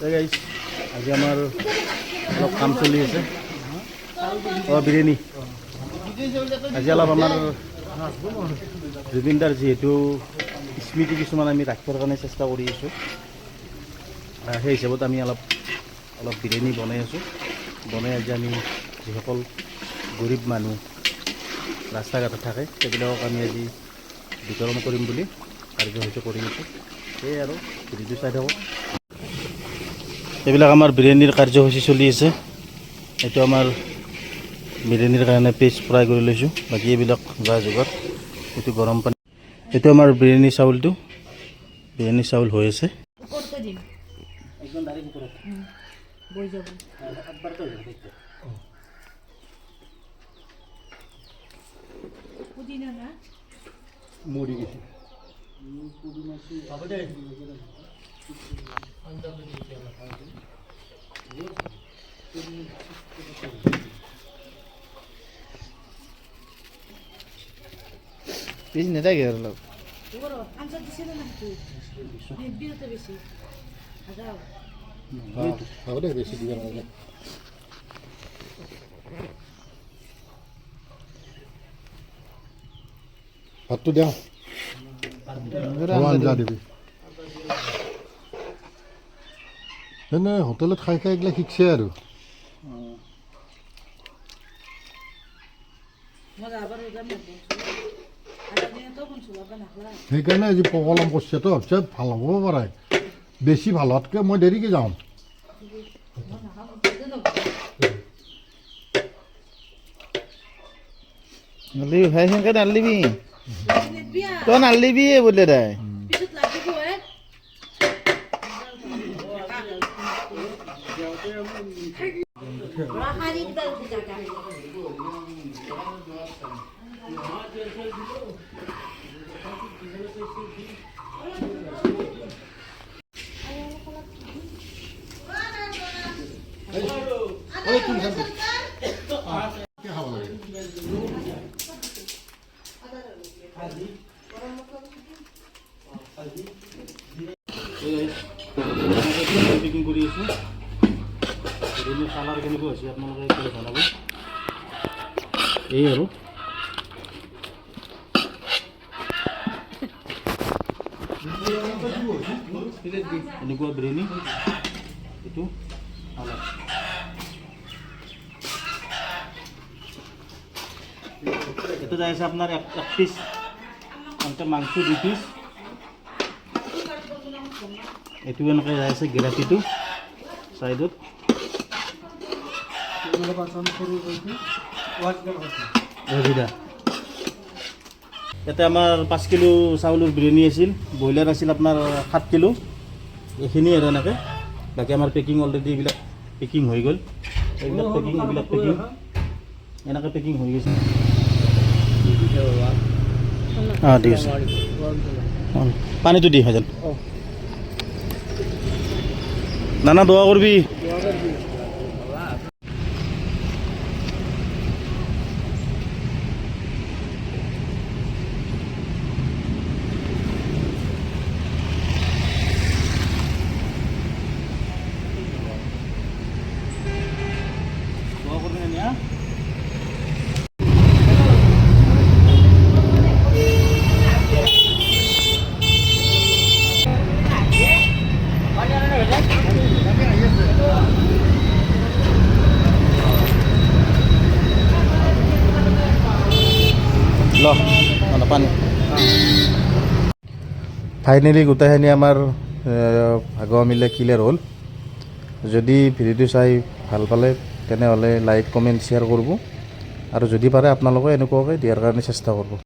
Guys আজি আমাৰ অলপ কাম চলি আছে বিৰিয়ানী আজি অলপ আমাৰ জুবিনদাৰ যিহেতু স্মৃতি কিছুমান আমি ৰাখিবৰ কাৰণে চেষ্টা কৰি আছোঁ সেই হিচাপত আমি অলপ বিৰিয়ানী বনাই আছোঁ বনাই আজি আমি যিসকল গৰীব মানুহ ৰাস্তা ঘাটত থাকে সেইবিলাকক আমি আজি বিতৰণ কৰিম বুলি কাৰ্যসূচী কৰি আছোঁ সেয়ে আৰু ভিডিঅ'টো চাই থাকক এইবিলাক আমাৰ বিৰিয়ানীৰ কাৰ্যসূচী চলি আছে এইটো আমাৰ বিৰিয়ানীৰ কাৰণে পেষ্ট ফ্ৰাই কৰি লৈছোঁ বাকী এইবিলাক যা যোগাৰ এইটো গৰম পানী এইটো আমাৰ বিৰিয়ানী চাউলটো বিৰিয়ানী চাউল হৈ আছে মুড়ি গেছে পিস নেতা গে লোক ভাতটো দিয়া আঞ্জা দিবি এনে হোটেলত খাই খাই এইগিলা শিকছে আৰু সেইকাৰণে আজি পকলম কৰিছে তো চব ভাল হ'ব পাৰে বেছি ভাল হোৱাতকৈ মই দেৰিকৈ যাওঁ ভাই সেনেকৈ নালিবি তই নালিবি বোলে তাই পেকিং কৰি আছোঁ কালাৰ কেনেকুৱা হৈছে আপোনালোকে জনাব এই আৰু এনেকুৱা বিৰিয়ানী এইটো এইটো যাই আছে আপোনাৰ এক পিচ মাংস 2 পিচ এইটো এনেকৈ যাই আছে গিলাপিটো চাইডত ইয়াতে আমাৰ 5 কিলো চাউলৰ বিৰিয়ানী আছিল ব্ৰইলাৰ আছিল আপোনাৰ 7 কিলো এইখিনি আৰু এনেকৈ বাকী আমাৰ পেকিং অলৰেডি এইবিলাক পেকিং হৈ গ'ল এইবিলাক পেকিং এনেকৈ পেকিং হৈ গৈছে ঠিক আছে পানীটো দি হয় যেন নানা দোয়া করবি পানী ফাইনেলি গোটেইখিনি আমাৰ ভাগ মিলে ক্লিয়াৰ হ'ল যদি ভিডিঅ'টো চাই ভাল পালে তেনেহ'লে লাইক কমেণ্ট শ্বেয়াৰ কৰিব আৰু যদি পাৰে আপোনালোকে এনেকুৱাকৈ দিয়াৰ কাৰণে চেষ্টা কৰিব।